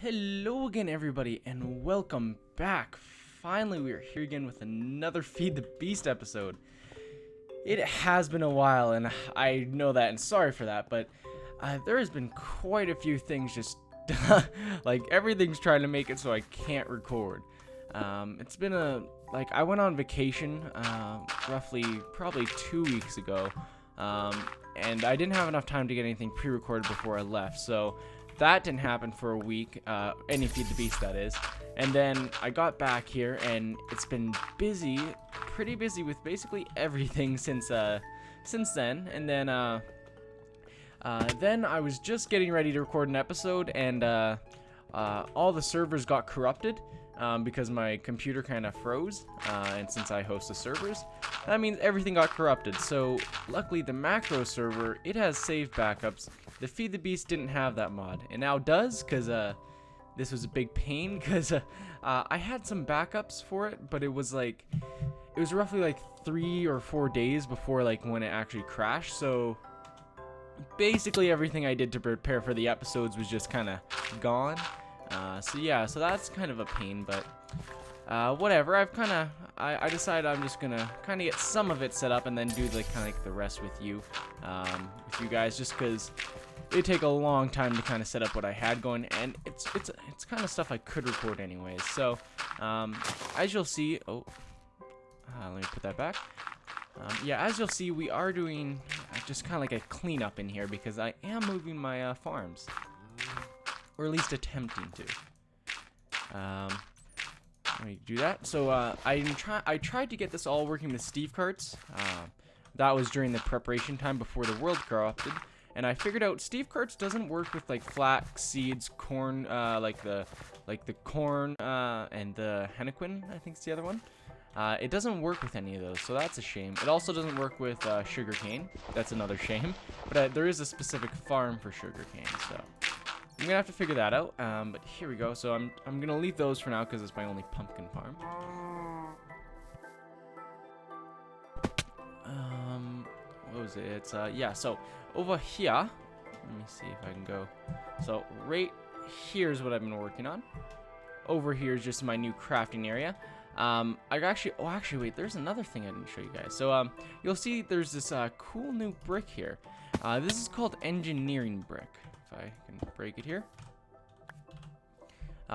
Hello again, everybody, and welcome back. Finally, we are here again with another Feed the Beast episode. It has been a while, and I know that, and sorry for that, but there has been quite a few things just, like, everything's trying to make it so I can't record. It's been I went on vacation, probably 2 weeks ago, and I didn't have enough time to get anything pre-recorded before I left, so that didn't happen for a week, any Feed the Beast that is. And then I got back here and it's been pretty busy with basically everything since then. And then I was just getting ready to record an episode and all the servers got corrupted because my computer kind of froze. And since I host the servers, that means everything got corrupted. So luckily the macro server, it has save backups. The Feed the Beast didn't have that mod, and now does, because this was a big pain, because I had some backups for it, but it was roughly like 3 or 4 days before when it actually crashed. So basically everything I did to prepare for the episodes was just kind of gone. So that's kind of a pain, but whatever. I decided I'm just gonna kind of get some of it set up and then do the rest with you guys, just because it'd take a long time to kind of set up what I had going, and it's kind of stuff I could record anyways. So as you'll see, let me put that back. As you'll see, we are doing just kind of like a cleanup in here because I am moving my farms, or at least attempting to. Let me do that. So I tried to get this all working with Steve carts. That was during the preparation time before the world corrupted. And I figured out Steve carts doesn't work with flax seeds, corn, like the corn and the henequen, I think is the other one. It doesn't work with any of those, so that's a shame. It also doesn't work with sugarcane. That's another shame. But there is a specific farm for sugarcane, so I'm gonna have to figure that out. But here we go. So I'm gonna leave those for now because it's my only pumpkin farm. What was it? It's So over here, let me see if I can go. So right here's what I've been working on. Over here is just my new crafting area. Actually wait, there's another thing I didn't show you guys. So you'll see there's this cool new brick here. This is called engineering brick. If I can break it here.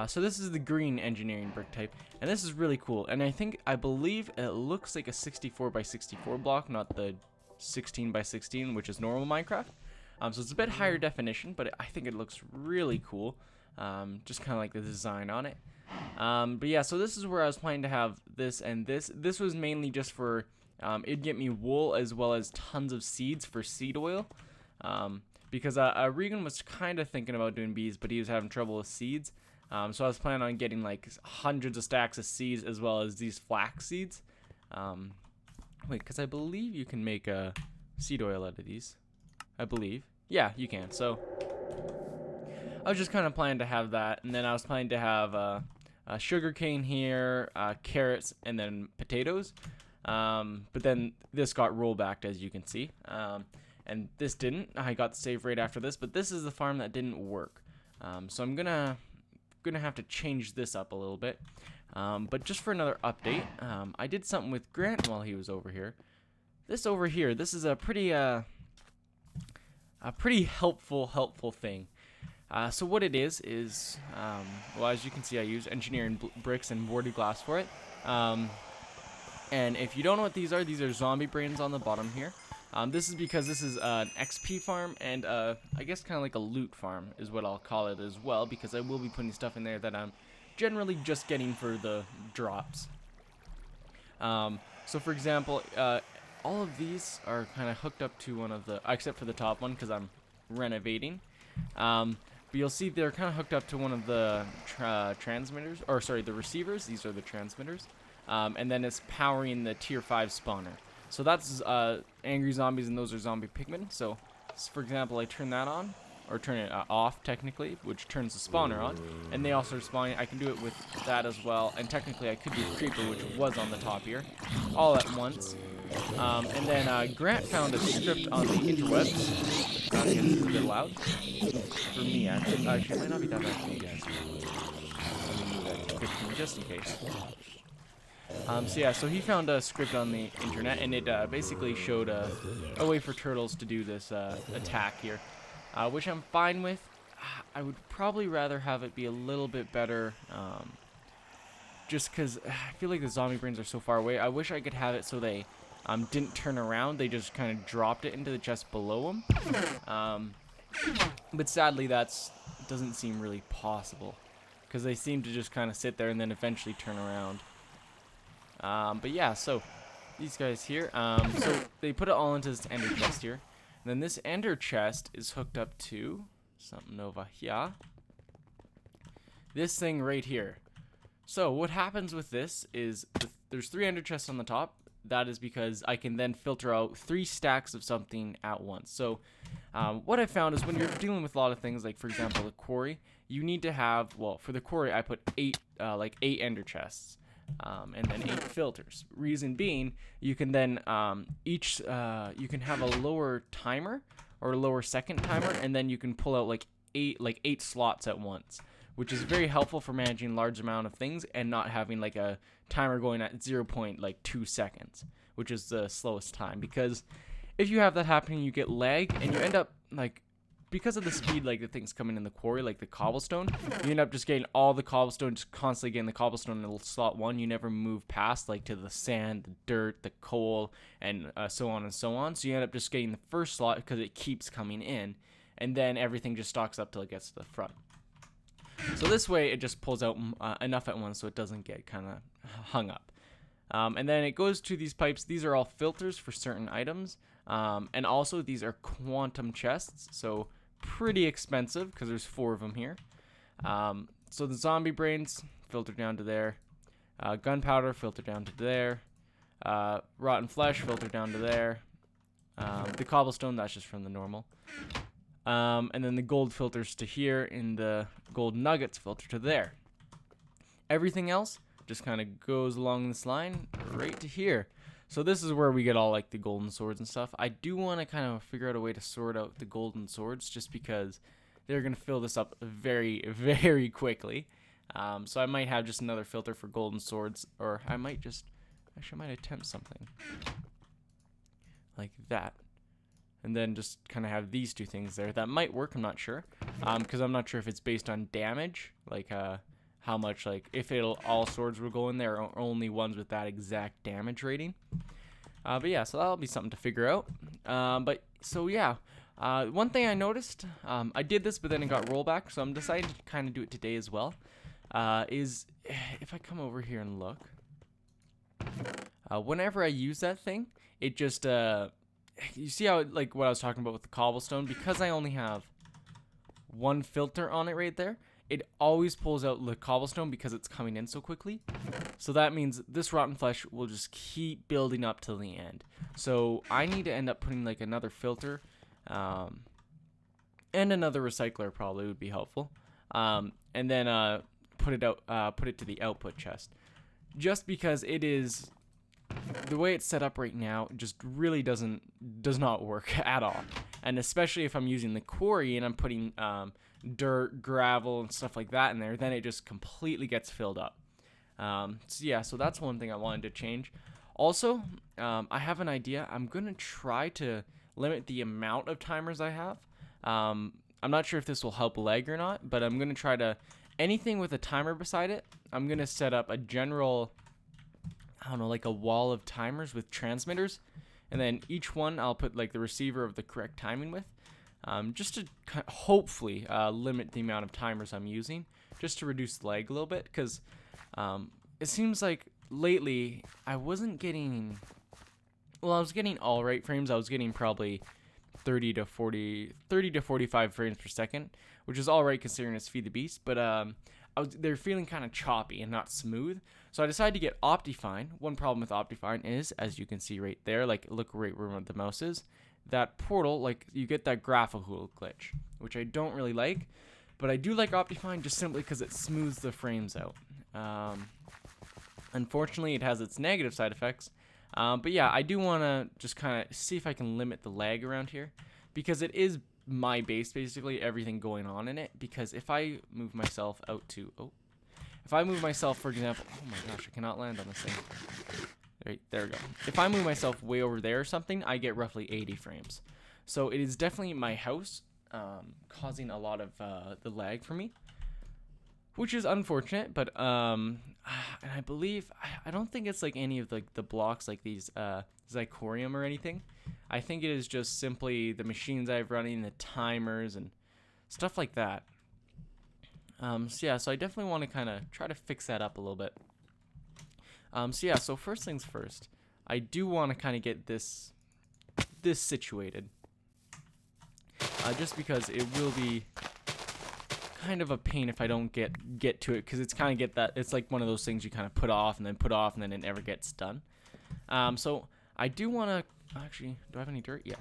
So this is the green engineering brick type, and this is really cool. And I believe it looks like a 64 by 64 block, not the 16 by 16, which is normal Minecraft. So it's a bit higher definition, but I think it looks really cool. Just kind of like the design on it. But yeah, so this is where I was planning to have this and this. This was mainly just for it'd get me wool as well as tons of seeds for seed oil. Because Regan was kind of thinking about doing bees, but he was having trouble with seeds. So I was planning on getting hundreds of stacks of seeds as well as these flax seeds. Wait, because I believe you can make seed oil out of these. I believe. Yeah, you can. So I was just kind of planning to have that, and then I was planning to have sugar cane here, carrots, and then potatoes. But then this got rollbacked, as you can see. And this didn't. I got the save rate after this, but this is the farm that didn't work. So I'm gonna have to change this up a little bit. But just for another update, I did something with Grant while he was over here. This over here, this is a pretty helpful thing. So what it is, well, as you can see, I use engineering bricks and boarded glass for it. And if you don't know what these are zombie brains on the bottom here. This is because this is an XP farm and I guess kind of like a loot farm is what I'll call it as well, because I will be putting stuff in there that I'm generally just getting for the drops. So for example, all of these are kind of hooked up to one of the, except for the top one because I'm renovating. But you'll see they're kind of hooked up to one of the transmitters, or sorry, the receivers. These are the transmitters. And then it's powering the tier 5 spawner. So that's angry zombies, and those are zombie pigmen. So, for example, I turn that on, or turn it off technically, which turns the spawner on, and they also are spawning. I can do it with that as well, and technically I could do the creeper, which was on the top here, all at once. And then Grant found a script on the interwebs Okay, this is a bit loud. For me, actually, it might not be that bad for you guys. Let me move that to 15 just in case. So yeah, so he found a script on the internet, and it basically showed a way for turtles to do this attack here, which I'm fine with. I would probably rather have it be a little bit better, just because I feel like the zombie brains are so far away. I wish I could have it so they didn't turn around. They just kind of dropped it into the chest below them. But sadly, that doesn't seem really possible, because they seem to just kind of sit there and then eventually turn around. But yeah, so these guys here, so they put it all into this ender chest here. And then this ender chest is hooked up to something over here. This thing right here. So what happens with this is there's 3 ender chests on the top. That is because I can then filter out 3 stacks of something at once. So what I found is when you're dealing with a lot of things, like for example the quarry, you need to have, well, for the quarry I put 8 ender chests. And then 8 filters. Reason being, you can then you can have a lower timer or a lower second timer, and then you can pull out like 8 slots at once, which is very helpful for managing large amount of things and not having like a timer going at 0.2 seconds, which is the slowest time. Because if you have that happening, you get lag, and you end up like, because of the speed like the things coming in the quarry, like the cobblestone, you end up just getting all the cobblestone, just constantly getting the cobblestone in slot 1. You never move past like to the sand, the dirt, the coal, and so on and so on. So you end up just getting the first slot because it keeps coming in, and then everything just stocks up till it gets to the front. So this way it just pulls out enough at once so it doesn't get kind of hung up. And then it goes to these pipes. These are all filters for certain items, and also these are quantum chests, so pretty expensive because there's 4 of them here. So the zombie brains filter down to there, gunpowder filter down to there, rotten flesh filter down to there, the cobblestone, that's just from the normal, and then the gold filters to here, and the gold nuggets filter to there. Everything else just kind of goes along this line right to here. So this is where we get all like the golden swords and stuff. I do want to kind of figure out a way to sort out the golden swords, just because they're going to fill this up very, very quickly. So I might have just another filter for golden swords, or I might just, actually I might attempt something like that. And then just kind of have these 2 things there. That might work, I'm not sure. Because I'm not sure if it's based on damage, like how much, like if all swords will go in there, or only ones with that exact damage rating. But yeah, so that'll be something to figure out. But so yeah, one thing I noticed, I did this, but then it got rollback, so I'm deciding to kind of do it today as well. Is if I come over here and look, whenever I use that thing, it just you see how like what I was talking about with the cobblestone, because I only have 1 filter on it right there, it always pulls out the cobblestone because it's coming in so quickly. So that means this rotten flesh will just keep building up till the end. So I need to end up putting like another filter, and another recycler probably would be helpful. And then put it to the output chest, just because it is, the way it's set up right now just really does not work at all. And especially if I'm using the quarry and I'm putting dirt, gravel, and stuff like that in there, then it just completely gets filled up. So yeah, so that's one thing I wanted to change. Also, I have an idea. I'm gonna try to limit the amount of timers I have. I'm not sure if this will help lag or not, but I'm gonna try to, anything with a timer beside it, I'm gonna set up a general, I don't know, like a wall of timers with transmitters, and then each one I'll put like the receiver of the correct timing with, just to hopefully limit the amount of timers I'm using, just to reduce the lag a little bit, because it seems like lately I wasn't getting, well, I was getting alright frames. I was getting probably 30 to 45 frames per second, which is alright considering it's Feed the Beast, but they're feeling kind of choppy and not smooth. So I decided to get Optifine. One problem with Optifine is, as you can see right there, like look right where the mouse is, that portal, like you get that graphical glitch, which I don't really like, but I do like Optifine just simply because it smooths the frames out. Unfortunately, it has its negative side effects, but yeah, I do want to just kind of see if I can limit the lag around here, because it is my base, basically everything going on in it, because if I move myself out to, if I move myself, for example, oh my gosh, I cannot land on this thing. Right, there we go. If I move myself way over there or something, I get roughly 80 frames. So it is definitely my house causing a lot of the lag for me, which is unfortunate. But and I believe I don't think it's like any of the blocks like these Zicorium or anything. I think it is just simply the machines I've running, the timers and stuff like that. So yeah, so I definitely want to kind of try to fix that up a little bit. So yeah, so first things first, I do want to kind of get this situated, just because it will be kind of a pain if I don't get to it, because it's kind of it's like one of those things you kind of put off and then it never gets done. So I do want to actually, do I have any dirt? Yeah.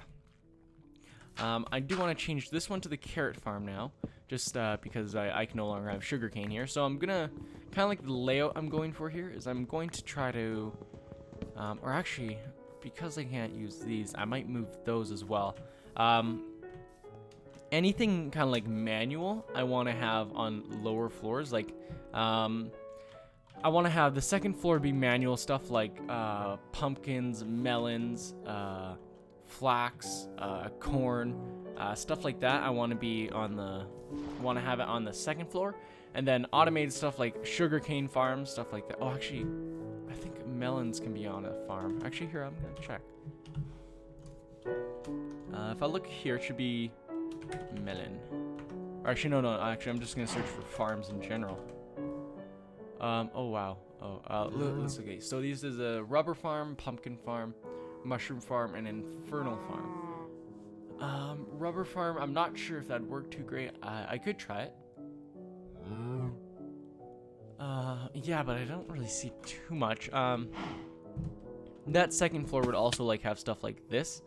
I do want to change this one to the carrot farm now, just because I can no longer have sugarcane here. So I'm gonna kind of like the layout I'm going for here is I'm going to try to, or actually, because I can't use these, I might move those as well. Anything kind of like manual, I want to have on lower floors. Like, I want to have the second floor be manual stuff like pumpkins, melons, flax, corn, stuff like that. I want to have it on the second floor, and then automated stuff like sugarcane farms, stuff like that. Oh, actually, I think melons can be on a farm. Actually, here I'm gonna check. If I look here, it should be melon. Or actually, no. Actually, I'm just gonna search for farms in general. Oh wow. Let's okay. So this is a rubber farm, pumpkin farm, mushroom farm, and infernal farm. Rubber farm, I'm not sure if that'd work too great. I could try it. Yeah, but I don't really see too much. That second floor would also like have stuff like this.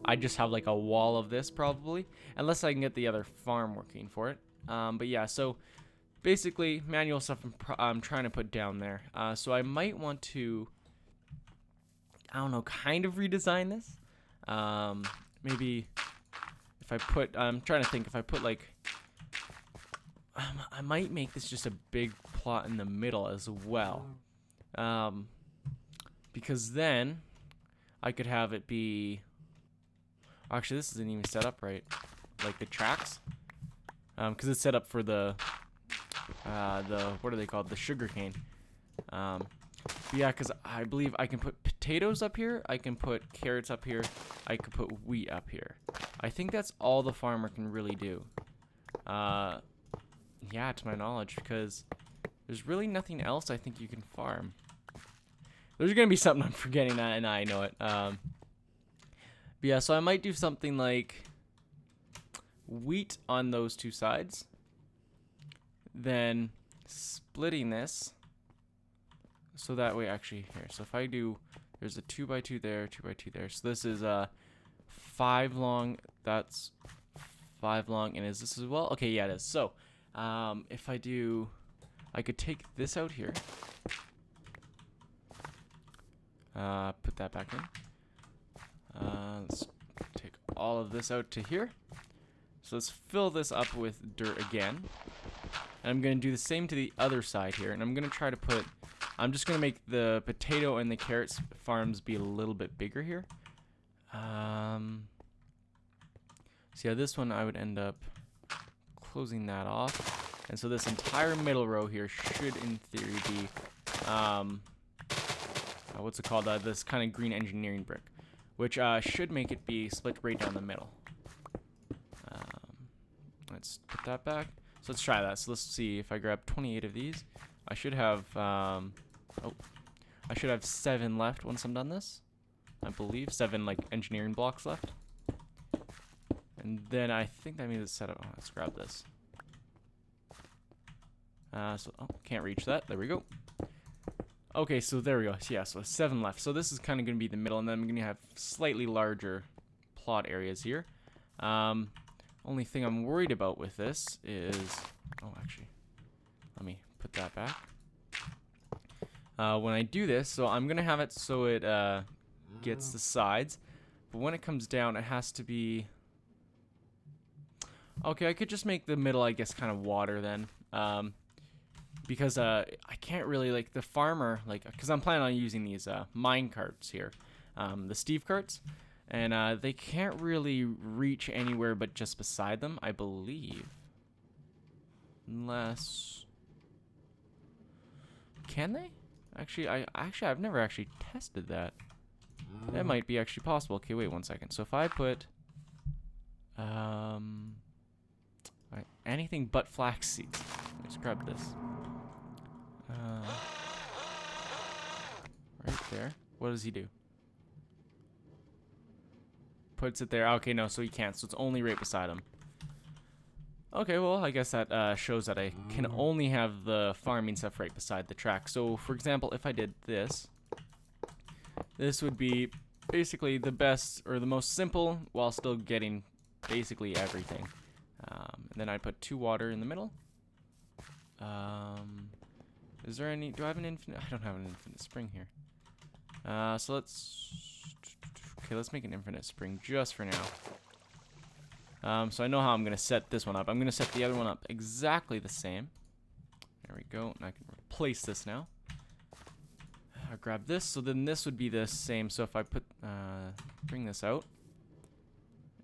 I just have like a wall of this probably, unless I can get the other farm working for it. But yeah, so basically manual stuff I'm trying to put down there. So I might want to, I don't know, kind of redesign this. Maybe if I put, I'm trying to think if I put like, I might make this just a big plot in the middle as well. Because then I could have it be, actually this isn't even set up right, like the tracks. Because it's set up for the what are they called? The sugarcane. Yeah, because I believe I can put potatoes up here, I can put carrots up here, I could put wheat up here. I think that's all the farmer can really do. Yeah, to my knowledge, because there's really nothing else I think you can farm. There's gonna be something I'm forgetting, and I know it. But yeah, so I might do something like wheat on those two sides, then splitting this so that way, actually here, so if I do, there's a 2x2 there, 2x2 there, so this is 5 long, that's 5 long, and is this as well? Okay, yeah, it is. So if I do, I could take this out here, put that back in, let's take all of this out to here. So let's fill this up with dirt again. And I'm going to do the same to the other side here. And I'm going to try to put, I'm just going to make the potato and the carrots farms be a little bit bigger here. So yeah, this one I would end up closing that off. And so this entire middle row here should in theory be, what's it called? This kind of green engineering brick, which should make it be split right down the middle. Let's put that back. So let's try that. So let's see if I grab 28 of these. I should have, I should have 7 left once I'm done this. I believe 7 like engineering blocks left. And then I think that means it's set up. Oh, let's grab this. Can't reach that. There we go. Okay, so there we go. So yeah, so 7 left. So this is kind of going to be the middle, and then I'm going to have slightly larger plot areas here. Only thing I'm worried about with this is, actually, let me put that back. When I do this, so I'm going to have it so it gets the sides, but when it comes down, it has to be Okay, I could just make the middle, I guess, kind of water then. Because I can't really, like, the farmer, like, because I'm planning on using these mine carts here, the Steve carts, and they can't really reach anywhere but just beside them, I believe. Unless, can they? Actually, I've never actually tested that. That might be actually possible. Okay, wait 1 second. So if I put, anything but flax seeds. Let's grab this. Right there. What does he do? Puts it there. Okay, no, so he can't. So it's only right beside him. Okay, well, I guess that shows that I can only have the farming stuff right beside the track. So, for example, if I did this, this would be basically the best or the most simple while still getting basically everything. And then I put 2 water in the middle. Is there any, do I have an infinite? I don't have an infinite spring here. So let's make an infinite spring just for now. So I know how I'm going to set this one up. I'm going to set the other one up exactly the same. There we go. And I can replace this now. I'll grab this. So then this would be the same. So if I put, bring this out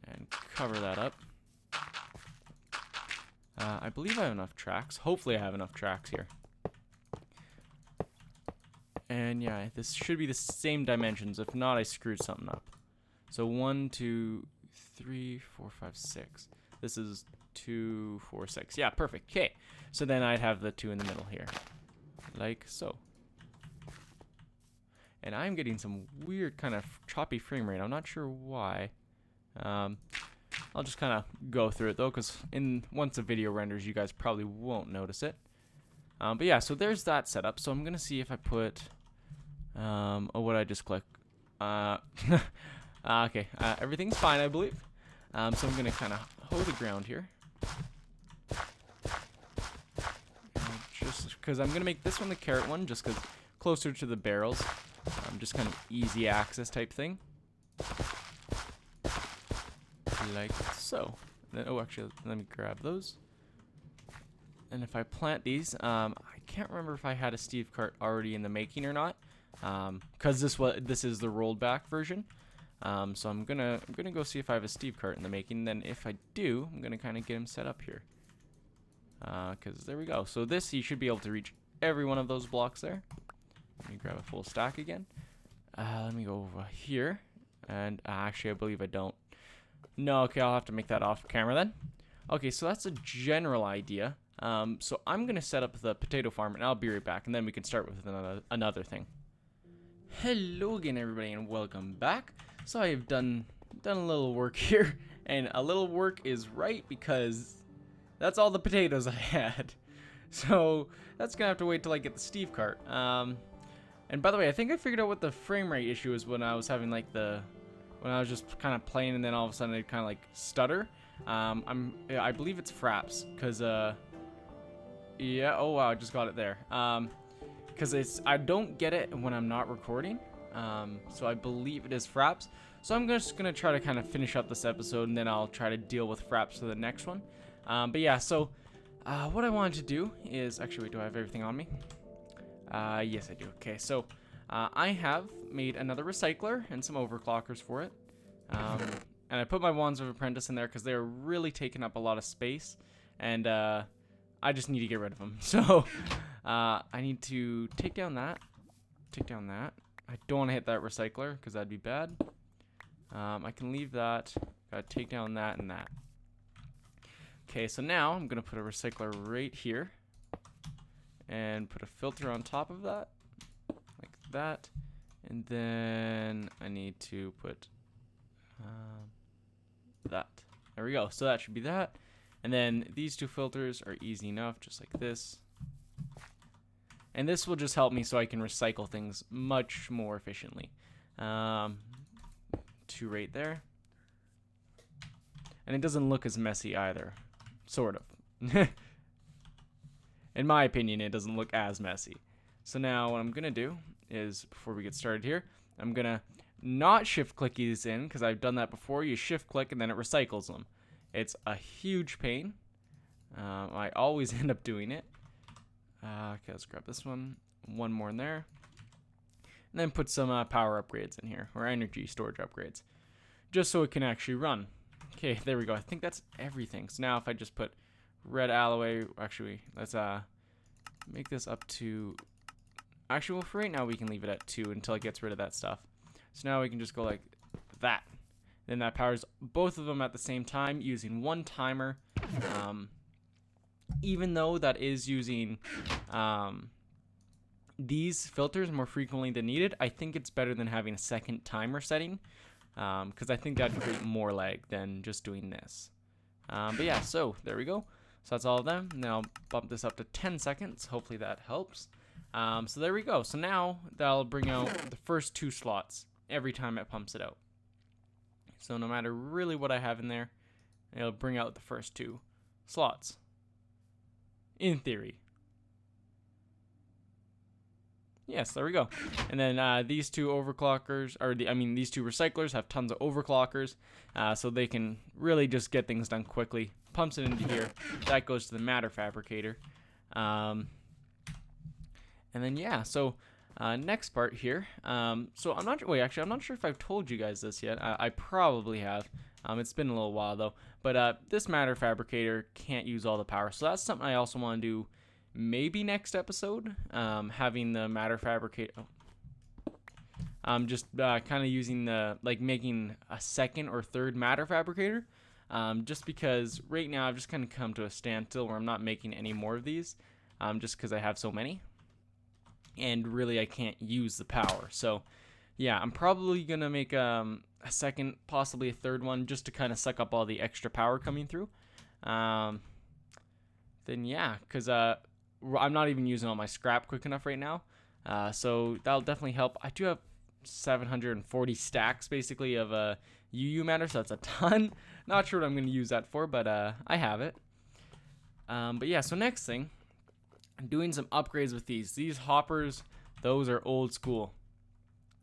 and cover that up. I believe I have enough tracks. Hopefully I have enough tracks here. And yeah, this should be the same dimensions. If not, I screwed something up. So 1, 2, 3, 4, 5, 6. This is 2, 4, 6. Yeah, perfect. Okay. So then I'd have the 2 in the middle here. Like so. And I'm getting some weird kind of choppy frame rate. I'm not sure why. I'll just kind of go through it though, because once the video renders, you guys probably won't notice it. But yeah, so there's that setup. So I'm gonna see if I put, oh, what I just click. Okay, everything's fine, I believe. So I'm gonna kind of hoe the ground here, just because I'm gonna make this one the carrot one, just because closer to the barrels, just kind of easy access type thing. Like so. Then, oh, actually, let me grab those. And if I plant these, I can't remember if I had a Steve cart already in the making or not, because this is the rollback version. So I'm gonna go see if I have a Steve cart in the making. Then if I do, I'm gonna kind of get him set up here. Because there we go. So he should be able to reach every one of those blocks there. Let me grab a full stack again. Let me go over here, and actually I believe I don't. No, okay, I'll have to make that off camera then. Okay, so that's a general idea. So I'm gonna set up the potato farm, and I'll be right back, and then we can start with another thing. Hello again, everybody, and welcome back. So I've done a little work here, and a little work is right because that's all the potatoes I had. So that's gonna have to wait till I get the Steve cart. And by the way, I think I figured out what the frame rate issue is when I was having like when I was just kind of playing, and then all of a sudden it kind of like stutter. I believe it's fraps, cause yeah, oh wow, I just got it there. Cause I don't get it when I'm not recording. So I believe it is fraps. So I'm just gonna try to kind of finish up this episode, and then I'll try to deal with fraps for the next one. But yeah, so what I wanted to do is actually, wait, do I have everything on me? Yes, I do. Okay, so I have made another recycler and some overclockers for it. And I put my Wands of Apprentice in there because they're really taking up a lot of space, and I just need to get rid of them. So I need to take down that. I don't want to hit that recycler because that'd be bad. I can leave that. Gotta take down that and that. Okay, so now I'm gonna put a recycler right here and put a filter on top of that, like that. And then I need to put that. There we go. So that should be that. And then these 2 filters are easy enough, just like this. And this will just help me so I can recycle things much more efficiently. 2 right there. And it doesn't look as messy either. Sort of. In my opinion, it doesn't look as messy. So now what I'm going to do is, before we get started here, I'm going to not shift click these in, because I've done that before. You shift click and then it recycles them. It's a huge pain. I always end up doing it. Okay, let's grab this one. One more in there. And then put some power upgrades in here, or energy storage upgrades, just so it can actually run. Okay, there we go. I think that's everything. So now if I just put red alloy, actually, let's make this up to, actually, well, for right now we can leave it at 2 until it gets rid of that stuff. So now we can just go like that. Then that powers both of them at the same time using one timer. Even though that is using these filters more frequently than needed, I think it's better than having a second timer setting, because I think that'd create more lag than just doing this. But yeah, so there we go. So that's all of them. Now I'll bump this up to 10 seconds. Hopefully that helps. So there we go. So now that'll bring out the first 2 slots every time it pumps it out. So no matter really what I have in there, it'll bring out the first 2 slots. In theory. Yes, there we go. And then these 2 overclockers, or these 2 recyclers have tons of overclockers, so they can really just get things done quickly. Pumps it into here. That goes to the matter fabricator. And then yeah, so next part here. So I'm not. Wait, actually, I'm not sure if I've told you guys this yet. I probably have. It's been a little while though. But this matter fabricator can't use all the power, so that's something I also want to do. Maybe next episode, having the matter fabricator. Just kind of using making a second or third matter fabricator. Just because right now I've just kind of come to a standstill where I'm not making any more of these, just because I have so many, and really I can't use the power. So yeah, I'm probably gonna make a second, possibly a third one, just to kind of suck up all the extra power coming through. Then yeah, because I'm not even using all my scrap quick enough right now, so that'll definitely help. I do have 740 stacks basically of UU matter, so that's a ton. Not sure what I'm going to use that for, but I have it. But yeah, so next thing, I'm doing some upgrades with these hoppers. Those are old school.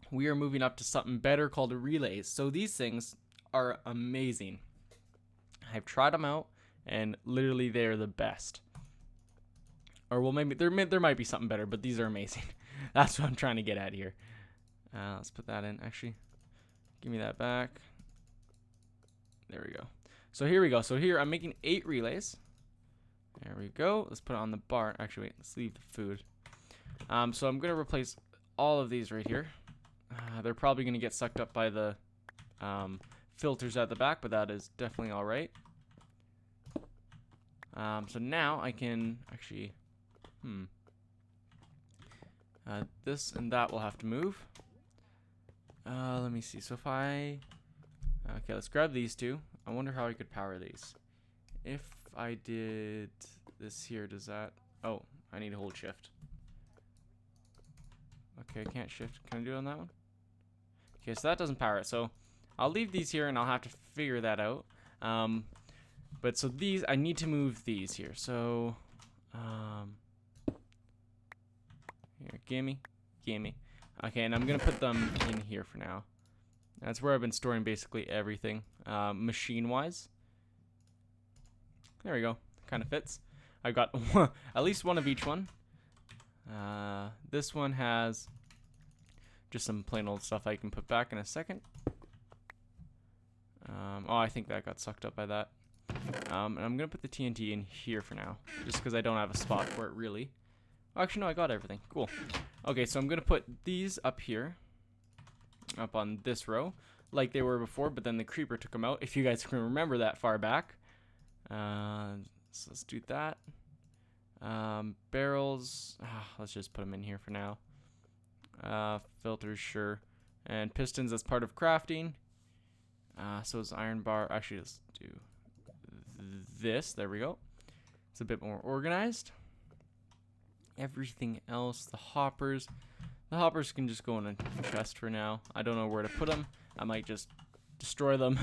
We are moving up to something better called relays. So these things are amazing. I've tried them out, and literally they're the best. Or well, maybe there might be something better, but these are amazing. That's what I'm trying to get at here. Let's put that in. Actually, give me that back. There we go. So here we go. So here I'm making 8 relays. There we go. Let's put it on the bar. Actually, wait. Let's leave the food. So I'm gonna replace all of these right here. They're probably gonna get sucked up by the filters at the back, but that is definitely all right. So now I can actually. This and that will have to move. Let me see. So if I... Okay, let's grab these 2. I wonder how I could power these. If I did this here, does that... Oh, I need to hold shift. Okay, I can't shift. Can I do it on that one? Okay, so that doesn't power it. So I'll leave these here and I'll have to figure that out. But so these, I need to move these here. So... Here, gimme. Okay, and I'm gonna put them in here for now. That's where I've been storing basically everything, machine-wise. There we go. Kind of fits. I've got at least one of each one. This one has just some plain old stuff I can put back in a second. Oh, I think that got sucked up by that. And I'm gonna put the TNT in here for now, just because I don't have a spot for it really. Actually, no, I got everything. Cool. Okay, so I'm gonna put these up here, up on this row, like they were before, but then the creeper took them out. If you guys can remember that far back. So let's do that. Barrels. Let's just put them in here for now. Filters, sure. And pistons as part of crafting. So is iron bar. Actually, let's do this. There we go. It's a bit more organized. Everything else, the hoppers can just go in a chest for now. I don't know where to put them. I might just destroy them.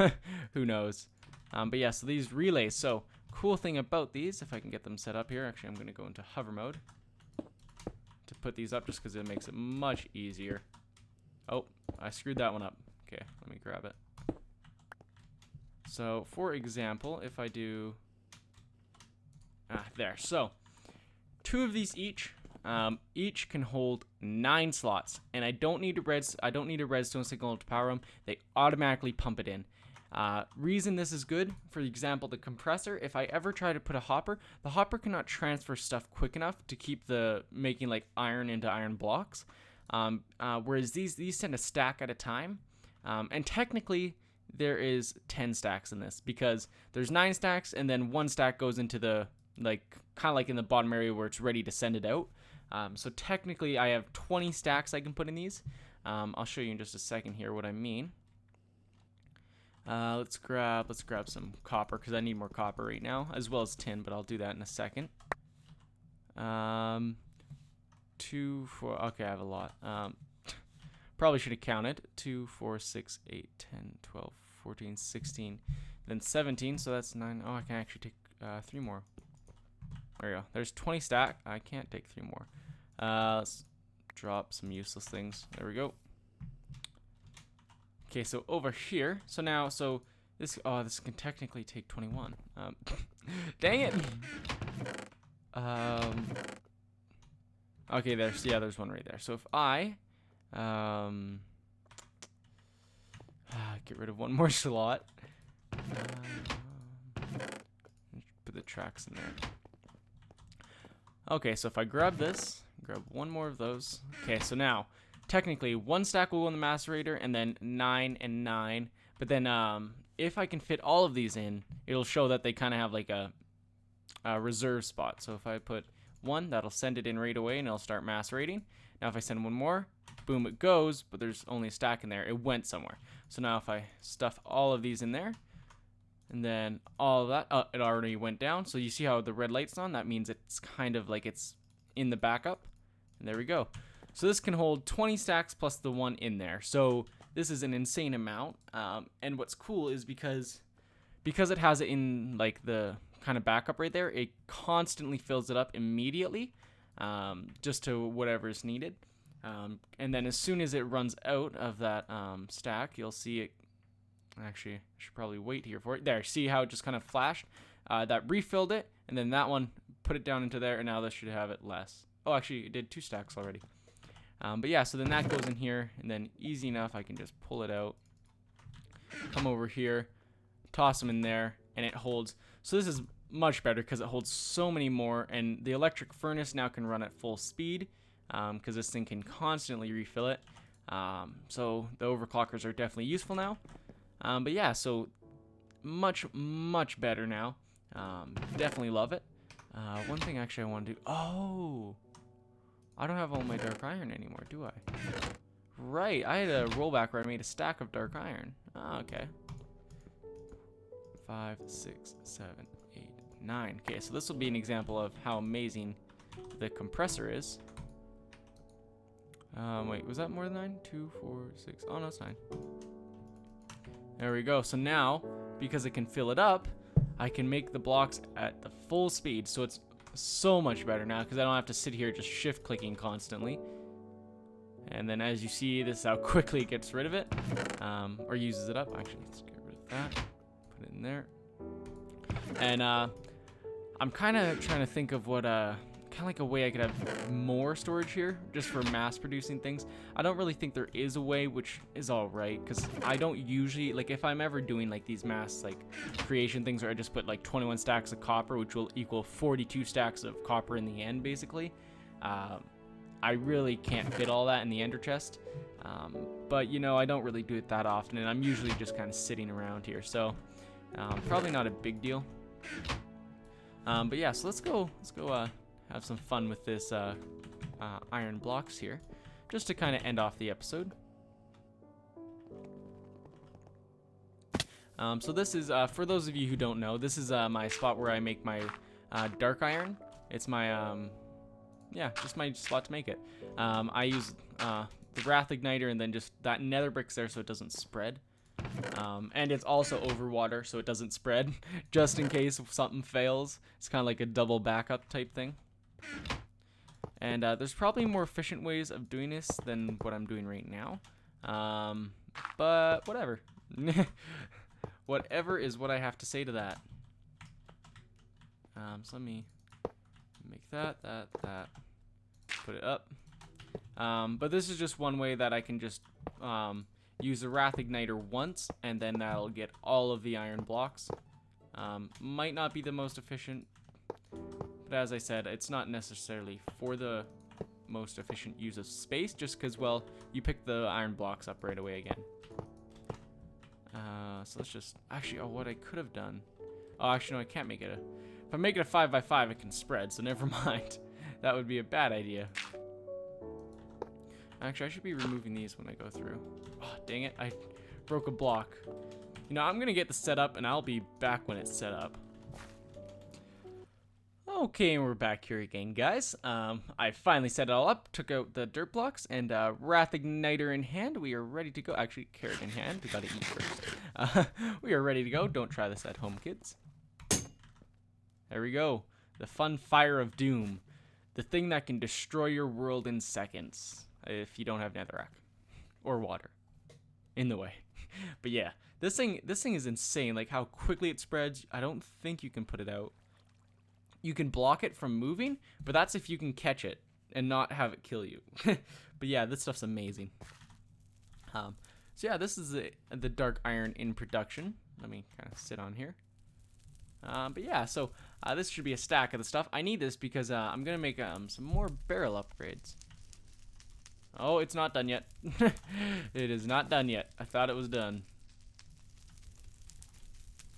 Who knows? But yeah, so these relays. So cool thing about these, if I can get them set up here. Actually, I'm going to go into hover mode to put these up just because it makes it much easier. Oh, I screwed that one up. Okay, let me grab it. So for example, if I do there, so 2 of these each can hold 9 slots, and I don't need a redstone signal to power them. They automatically pump it in. Reason this is good, for example, the compressor, if I ever try to put a hopper, the hopper cannot transfer stuff quick enough to keep making like iron into iron blocks. Whereas these tend to stack at a time. And technically there is 10 stacks in this, because there's 9 stacks and then 1 stack goes into the kind of like in the bottom area where it's ready to send it out. So technically I have 20 stacks I can put in these. I'll show you in just a second here what I mean. Let's grab some copper, because I need more copper right now, as well as tin, but I'll do that in a second. 2, 4, okay, I have a lot. Probably should have counted. 2, 4, 6, 8, 10, 12, 14, 16, then 17, so that's 9. Oh, I can actually take 3 more. There we go. There's 20 stack. I can't take 3 more. Let's drop some useless things. There we go. Okay, so over here, this can technically take 21. Dang it. Okay, there's one right there. So if I get rid of 1 more slot, put the tracks in there. Okay, so if I grab this, grab 1 more of those. Okay, so now technically 1 stack will go in the macerator, and then 9 and 9. But then if I can fit all of these in, it'll show that they kind of have like a reserve spot. So if I put 1, that'll send it in right away and it'll start macerating. Now if I send 1 more, boom, it goes, but there's only a stack in there. It went somewhere. So now if I stuff all of these in there, and then all of that, it already went down. So you see how the red light's on? That means it's kind of like it's in the backup. And there we go. So this can hold 20 stacks plus the 1 in there. So this is an insane amount. And what's cool is because it has it in like the kind of backup right there, it constantly fills it up immediately, just to whatever is needed. And then as soon as it runs out of that stack, you'll see it. Actually, I should probably wait here for it. There, see how it just kind of flashed? That refilled it, and then that one put it down into there, and now this should have it less. Oh, actually, it did 2 stacks already. But yeah, so then that goes in here, and then easy enough, I can just pull it out, come over here, toss them in there, and it holds. So this is much better because it holds so many more, and the electric furnace now can run at full speed, because this thing can constantly refill it. So the overclockers are definitely useful now. But yeah, so much better now. Definitely love it. One thing actually I want to do. Oh, I don't have all my dark iron anymore, do I? Right, I had a rollback where I made a stack of dark iron. Oh, okay. 5, 6, 7, 8, 9. Okay, so this will be an example of how amazing the compressor is. Wait, was that more than 9? 2, 4, 6. Oh no, it's 9. There we go. So now, because it can fill it up, I can make the blocks at the full speed. So it's so much better now because I don't have to sit here just shift clicking constantly. And then as you see, this is how quickly it gets rid of it, or uses it up. Actually, let's get rid of that. Put it in there. And I'm kind of trying to think of what kind of like a way I could have more storage here just for mass producing things. I don't really think there is a way, which is all right, because I don't usually, like, if I'm ever doing like these mass like creation things where I just put like 21 stacks of copper, which will equal 42 stacks of copper in the end, basically. I really can't fit all that in the ender chest, but you know, I don't really do it that often, and I'm usually just kind of sitting around here, so probably not a big deal. But yeah, so let's go have some fun with this iron blocks here, just to kind of end off the episode. So this is, for those of you who don't know, this is my spot where I make my dark iron. It's my, yeah, just my spot to make it. I use the Wrath Igniter and then just that nether bricks there so it doesn't spread. And it's also over water so it doesn't spread, just in case if something fails. It's kind of like a double backup type thing. And there's probably more efficient ways of doing this than what I'm doing right now. But whatever. Whatever is what I have to say to that. So let me make that. Put it up. But this is just one way that I can just use the Wrath Igniter once, and then that'll get all of the iron blocks. Might not be the most efficient, but as I said, it's not necessarily for the most efficient use of space, just because, well, you pick the iron blocks up right away again. So let's just, actually, oh, what I could have done. Oh, actually, no, I can't make it if I make it a 5x5, it can spread, so never mind. That would be a bad idea. Actually, I should be removing these when I go through. Oh, dang it, I broke a block. You know, I'm gonna get the setup, and I'll be back when it's set up. Okay, and we're back here again, guys. I finally set it all up, took out the dirt blocks, and Wrath Igniter in hand. We are ready to go. Actually, carrot in hand. We gotta eat first. We are ready to go. Don't try this at home, kids. There we go. The fun fire of doom. The thing that can destroy your world in seconds if you don't have netherrack or water in the way. But yeah, this thing is insane. Like how quickly it spreads. I don't think you can put it out. You can block it from moving, but that's if you can catch it and not have it kill you. But yeah, this stuff's amazing. So yeah, this is the dark iron in production. Let me kind of sit on here. But yeah, so this should be a stack of the stuff. I need this because I'm gonna make some more barrel upgrades. Oh, it's not done yet. It is not done yet. I thought it was done.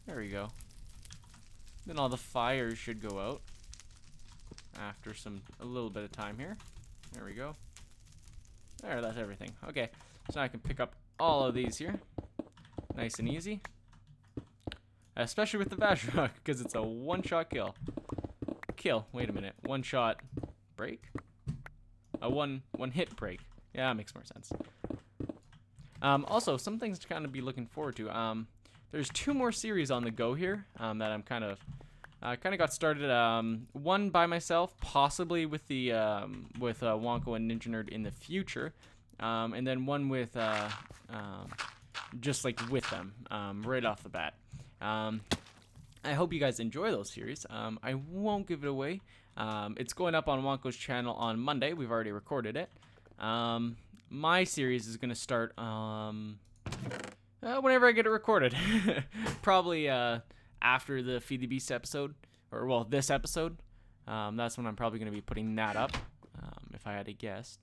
There we go. Then all the fires should go out after a little bit of time here. There we go. There, that's everything. Okay, so now I can pick up all of these here. Nice and easy. Especially with the Vajra, because it's a one-shot kill. Wait a minute. One-shot break? A one-hit break. Yeah, that makes more sense. Also, some things to kind of be looking forward to. There's 2 more series on the go here that I'm kind of got started. One by myself, possibly with the with Wonko and Ninja Nerd in the future, and then one with just like with them right off the bat. I hope you guys enjoy those series. I won't give it away. It's going up on Wonko's channel on Monday. We've already recorded it. My series is going to start whenever I get it recorded. Probably after the Feed the Beast episode, or well, this episode. That's when I'm probably going to be putting that up, if I had to guess.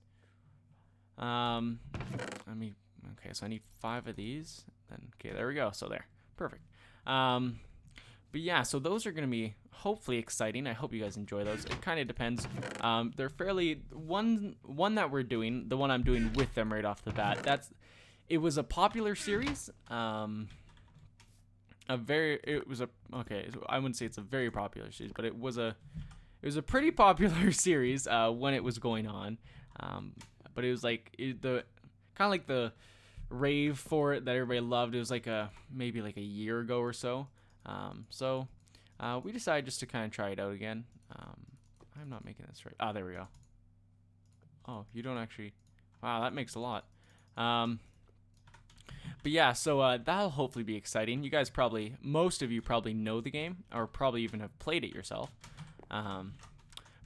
Okay, so I need 5 of these. Then okay, there we go. So there, perfect. But yeah, so those are going to be hopefully exciting. I hope you guys enjoy those. It kind of depends. They're fairly one that we're doing, the one I'm doing with them right off the bat. It was a popular series. I wouldn't say it's a very popular series, but it was a pretty popular series when it was going on. But it was like kind of like the rave for it that everybody loved. It was like maybe like a year ago or so. So we decided just to kind of try it out again. I'm not making this right. There we go. Oh, you don't actually. Wow, that makes a lot. But yeah, so that'll hopefully be exciting. You guys most of you probably know the game, or probably even have played it yourself. But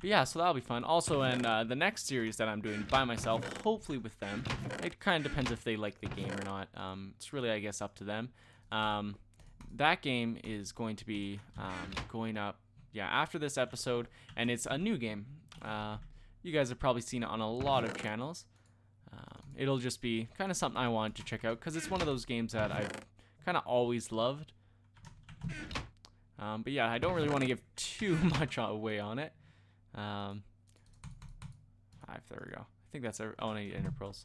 yeah, so that'll be fun. Also, in the next series that I'm doing by myself, hopefully with them, it kind of depends if they like the game or not. It's really, I guess, up to them. That game is going to be going up, after this episode, and it's a new game. You guys have probably seen it on a lot of channels. It'll just be kind of something I wanted to check out because it's one of those games that I've kind of always loved. But yeah, I don't really want to give too much away on it. 5, there we go. I think that's I need ender pearls.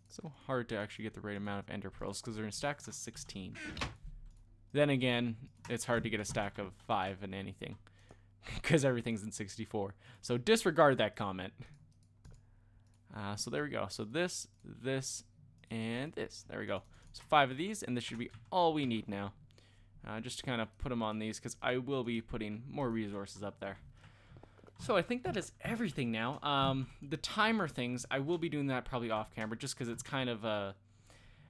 So hard to actually get the right amount of ender pearls because they're in stacks of 16. Then again, it's hard to get a stack of 5 in anything because everything's in 64. So disregard that comment. So there we go. So this, and this. There we go. So 5 of these, and this should be all we need now. Just to kind of put them on these because I will be putting more resources up there. So I think that is everything now. The timer things, I will be doing that probably off camera just because it's kind of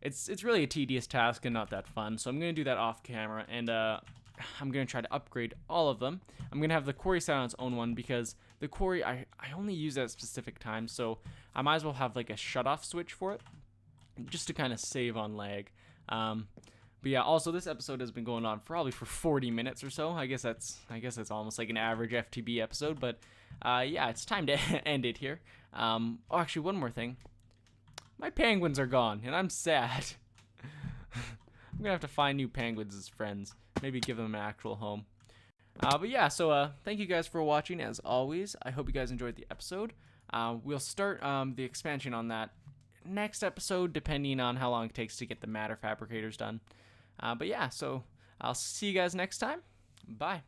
it's really a tedious task and not that fun. So I'm gonna do that off camera, and I'm gonna try to upgrade all of them. I'm gonna have the quarry set on its own one because the quarry I only use at specific times, so I might as well have like a shut off switch for it, just to kind of save on lag. But yeah, also this episode has been going on probably for 40 minutes or so. I guess that's almost like an average FTB episode. But yeah, it's time to end it here. Oh, actually, one more thing. My penguins are gone, and I'm sad. I'm gonna have to find new penguins as friends. Maybe give them an actual home. But yeah, so thank you guys for watching. As always, I hope you guys enjoyed the episode. We'll start the expansion on that next episode, depending on how long it takes to get the matter fabricators done. But yeah, so I'll see you guys next time. Bye.